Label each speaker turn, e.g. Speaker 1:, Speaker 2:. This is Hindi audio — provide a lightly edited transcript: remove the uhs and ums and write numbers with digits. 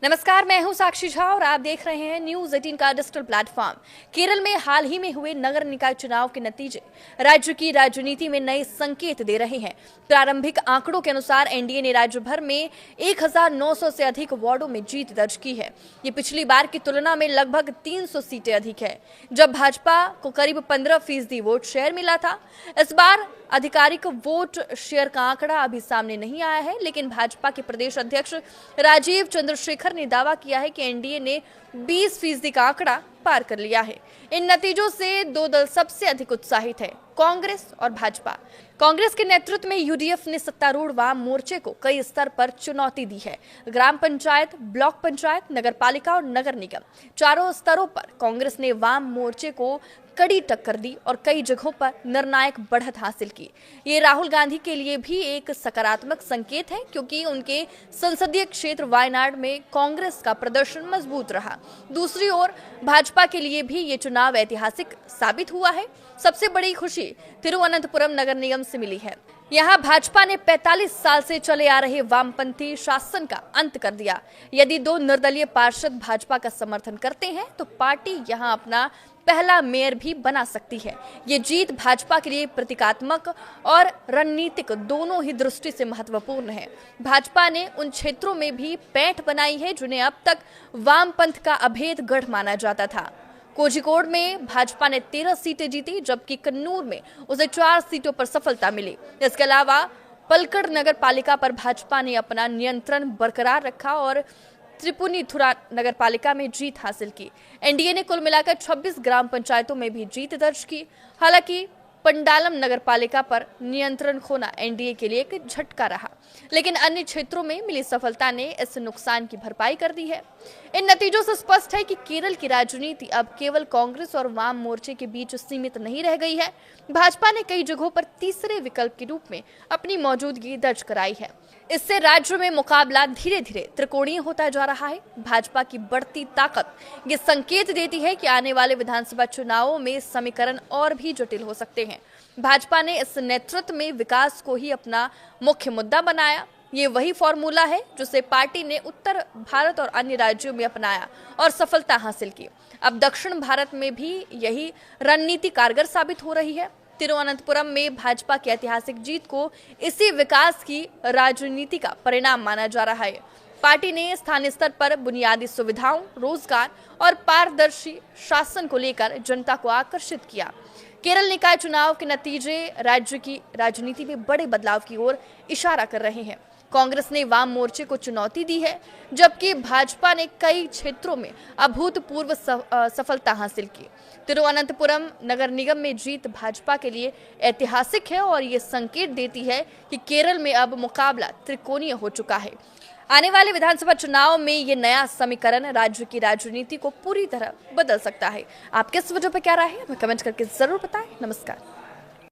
Speaker 1: नमस्कार, मैं हूं साक्षी झा और आप देख रहे हैं न्यूज 18 का डिजिटल प्लेटफॉर्म। केरल में हाल ही में हुए नगर निकाय चुनाव के नतीजे राज्य की राजनीति में नए संकेत दे रहे हैं। प्रारंभिक आंकड़ों के अनुसार एनडीए ने राज्य भर में 1900 से अधिक वार्डों में जीत दर्ज की है। ये पिछली बार की तुलना में लगभग 300 सीटें अधिक है, जब भाजपा को करीब 15% वोट शेयर मिला था। इस बार आधिकारिक वोट शेयर का आंकड़ा अभी सामने नहीं आया है, लेकिन भाजपा के प्रदेश अध्यक्ष राजीव चंद्रशेखर ने दावा किया है कि एनडीए ने 20% का आंकड़ा पार कर लिया है। इन नतीजों से दो दल सबसे अधिक उत्साहित है, कांग्रेस और भाजपा। कांग्रेस के नेतृत्व में यूडीएफ ने सत्तारूढ़ वाम मोर्चे को कई स्तर पर चुनौती दी है। ग्राम पंचायत, ब्लॉक पंचायत, नगर पालिका और नगर निगम, चारों स्तरों पर कांग्रेस ने वाम मोर्चे को कड़ी टक्कर दी और कई जगहों पर निर्णायक बढ़त हासिल की। ये राहुल गांधी के लिए भी एक सकारात्मक संकेत है, क्योंकि उनके संसदीय क्षेत्र वायनाड में कांग्रेस का प्रदर्शन मजबूत रहा। दूसरी ओर भाजपा के लिए भी ये चुनाव ऐतिहासिक साबित हुआ है। सबसे बड़ी खुशी तिरुवनंतपुरम नगर निगम से मिली है। यहाँ भाजपा ने 45 साल से चले आ रहे वामपंथी शासन का अंत कर दिया। यदि दो निर्दलीय पार्षद भाजपा का समर्थन करते हैं तो पार्टी यहाँ अपना पहला मेयर भी बना सकती है। ये जीत भाजपा के लिए प्रतीकात्मक और रणनीतिक दोनों ही दृष्टि से महत्वपूर्ण है। भाजपा ने उन क्षेत्रों में भी पैठ बनाई है जिन्हें अब तक वामपंथ का अभेद गढ़ माना जाता था। कोझिकोड में भाजपा ने 13 सीटें जीती, जबकि कन्नूर में उसे 4 सीटों पर सफलता मिली। इसके अलावा पलक्कड़ नगर पालिका पर भाजपा ने अपना नियंत्रण बरकरार रखा और त्रिपुनिथुरा नगर पालिका में जीत हासिल की। एनडीए ने कुल मिलाकर 26 ग्राम पंचायतों में भी जीत दर्ज की। हालांकि पंडालम नगर पालिका पर नियंत्रण खोना एनडीए के लिए एक झटका रहा, लेकिन अन्य क्षेत्रों में मिली सफलता ने इस नुकसान की भरपाई कर दी है। इन नतीजों से स्पष्ट है कि केरल की राजनीति अब केवल कांग्रेस और वाम मोर्चे के बीच सीमित नहीं रह गई है। भाजपा ने कई जगहों पर तीसरे विकल्प के रूप में अपनी मौजूदगी दर्ज कराई है। इससे राज्य में मुकाबला धीरे धीरे त्रिकोणीय होता जा रहा है। भाजपा की बढ़ती ताकत ये संकेत देती है कि आने वाले विधानसभा चुनावों में समीकरण और भी जटिल हो सकते हैं। भाजपा ने इस नेतृत्व में विकास को ही अपना मुख्य मुद्दा बनाया। ये वही फॉर्मूला है जिसे पार्टी ने उत्तर भारत और अन्य राज्यों में अपनाया और सफलता हासिल की। अब दक्षिण भारत में भी यही रणनीति कारगर साबित हो रही है। तिरुवनंतपुरम में भाजपा की ऐतिहासिक जीत को इसी विकास की राजनीति का परिणाम माना जा रहा है। पार्टी ने स्थानीय स्तर पर बुनियादी सुविधाओं, रोजगार और पारदर्शी शासन को लेकर जनता को आकर्षित किया। केरल निकाय चुनाव के नतीजे राज्य की राजनीति में बड़े बदलाव की ओर इशारा कर रहे हैं। कांग्रेस ने वाम मोर्चे को चुनौती दी है, जबकि भाजपा ने कई क्षेत्रों में अभूतपूर्व सफलता हासिल की। तिरुवनंतपुरम नगर निगम में जीत भाजपा के लिए ऐतिहासिक है और ये संकेत देती है कि केरल में अब मुकाबला त्रिकोणीय हो चुका है। आने वाले विधानसभा चुनाव में ये नया समीकरण राज्य की राजनीति को पूरी तरह बदल सकता है। आप किस वजह पर क्या राय है, हमें कमेंट करके जरूर बताएं। नमस्कार।